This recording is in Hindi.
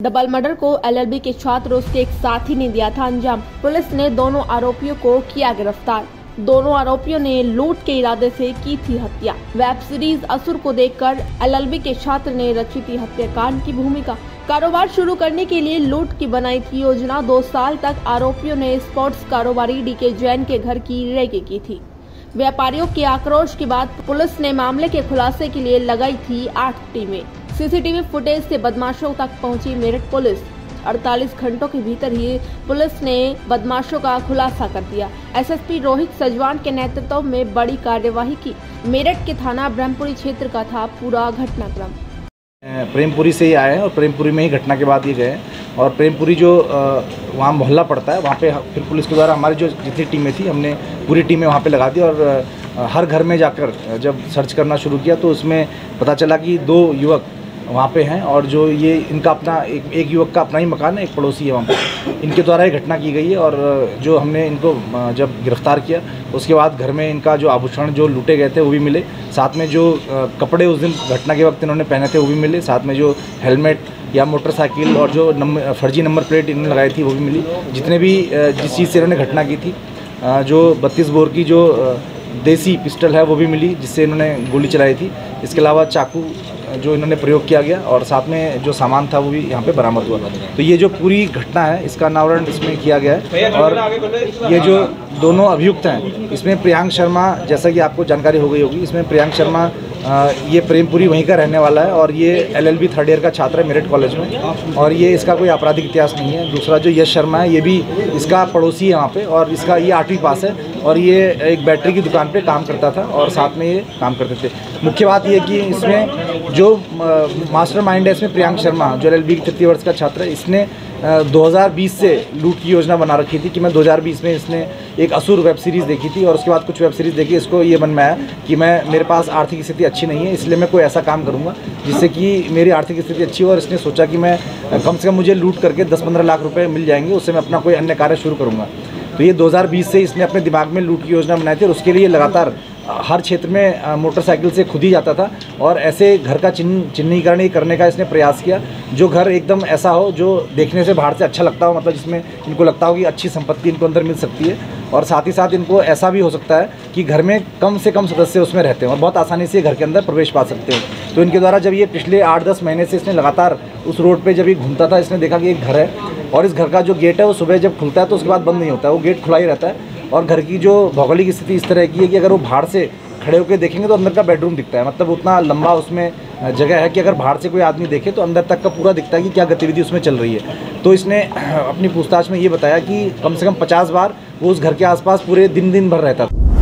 डबल मर्डर को एलएलबी के छात्र उसके एक साथी ने दिया था अंजाम। पुलिस ने दोनों आरोपियों को किया गिरफ्तार। दोनों आरोपियों ने लूट के इरादे से की थी हत्या। वेब सीरीज असुर को देखकर एलएलबी के छात्र ने रची थी हत्याकांड की भूमिका। कारोबार शुरू करने के लिए लूट की बनाई थी योजना। 2 साल तक आरोपियों ने स्पोर्ट्स कारोबारी डीके जैन के घर की रेकी की थी। व्यापारियों के आक्रोश के बाद पुलिस ने मामले के खुलासे के लिए लगाई थी 8 टीमें। सीसीटीवी फुटेज से बदमाशों तक पहुंची मेरठ पुलिस। 48 घंटों के भीतर ही पुलिस ने बदमाशों का खुलासा कर दिया। एसएसपी रोहित सजवान के नेतृत्व में बड़ी कार्यवाही की। मेरठ के थाना ब्रह्मपुरी क्षेत्र का था पूरा घटनाक्रम। प्रेमपुरी से ही आए हैं और प्रेमपुरी में ही घटना के बाद ये गए और प्रेमपुरी जो वहाँ मोहल्ला पड़ता है वहाँ पे फिर पुलिस के द्वारा हमारी जो जितनी टीमें थी हमने पूरी टीमें वहाँ पे लगा दी और हर घर में जाकर जब सर्च करना शुरू किया तो उसमें पता चला कि 2 युवक वहाँ पे हैं और जो ये इनका अपना एक युवक का अपना ही मकान है, एक पड़ोसी है वहाँ पे। इनके द्वारा ये घटना की गई है और जो हमने इनको जब गिरफ्तार किया उसके बाद घर में इनका जो आभूषण जो लूटे गए थे वो भी मिले। साथ में जो कपड़े उस दिन घटना के वक्त इन्होंने पहने थे वो भी मिले। साथ में जो हेलमेट या मोटरसाइकिल और जो फर्जी नंबर प्लेट इन्होंने लगाई थी वो भी मिली। जितने भी जिस चीज़ से इन्होंने घटना की थी, जो 32 बोर की जो देसी पिस्टल है वो भी मिली जिससे इन्होंने गोली चलाई थी। इसके अलावा चाकू जो इन्होंने प्रयोग किया गया और साथ में जो सामान था वो भी यहाँ पे बरामद हुआ। तो ये जो पूरी घटना है इसका अनावरण इसमें किया गया है और ये जो दोनों अभियुक्त हैं इसमें प्रियांक शर्मा, जैसा कि आपको जानकारी हो गई होगी, इसमें प्रियांक शर्मा ये प्रेमपुरी वहीं का रहने वाला है और ये एलएलबी 3rd ईयर का छात्र है मेरठ कॉलेज में और ये इसका कोई आपराधिक इतिहास नहीं है। दूसरा जो यश शर्मा है ये भी इसका पड़ोसी है वहाँ पे और इसका ये 8वीं पास है और ये एक बैटरी की दुकान पे काम करता था और साथ में ये काम करते थे। मुख्य बात ये कि इसमें जो मास्टरमाइंड है इसमें प्रियांक शर्मा जो एलएलबी की 3य वर्ष का छात्र है, इसने 2020 से लूट की योजना बना रखी थी कि मैं 2020 में इसने एक असुर वेब सीरीज़ देखी थी और उसके बाद कुछ वेब सीरीज़ देखी। इसको ये मन में आया कि मेरे पास आर्थिक स्थिति अच्छी नहीं है, इसलिए मैं कोई ऐसा काम करूंगा जिससे कि मेरी आर्थिक स्थिति अच्छी हो। और इसने सोचा कि मैं कम से कम मुझे लूट करके 10-15 लाख रुपए मिल जाएंगे, उससे मैं अपना कोई अन्य कार्य शुरू करूँगा। तो ये 2020 से इसने अपने दिमाग में लूट की योजना बनाई थी और उसके लिए लगातार हर क्षेत्र में मोटरसाइकिल से खुद ही जाता था और ऐसे घर का चिन्हीकरण करने का इसने प्रयास किया। जो घर एकदम ऐसा हो जो देखने से बाहर से अच्छा लगता हो, मतलब जिसमें इनको लगता हो कि अच्छी संपत्ति इनको अंदर मिल सकती है और साथ ही साथ इनको ऐसा भी हो सकता है कि घर में कम से कम सदस्य उसमें रहते हैं और बहुत आसानी से घर के अंदर प्रवेश पा सकते हो। तो इनके द्वारा जब ये पिछले 8-10 महीने से इसने लगातार उस रोड पर जब ये घूमता था, इसने देखा कि एक घर है और इस घर का जो गेट है वो सुबह जब खुलता है तो उसके बाद बंद नहीं होता है, वो गेट खुला ही रहता है। और घर की जो भौगोलिक स्थिति इस तरह की है कि अगर वो बाहर से खड़े होकर देखेंगे तो अंदर का बेडरूम दिखता है, मतलब उतना लंबा उसमें जगह है कि अगर बाहर से कोई आदमी देखे तो अंदर तक का पूरा दिखता है कि क्या गतिविधि उसमें चल रही है। तो इसने अपनी पूछताछ में ये बताया कि कम से कम 50 बार वो उस घर के आसपास पूरे दिन भर रहता था।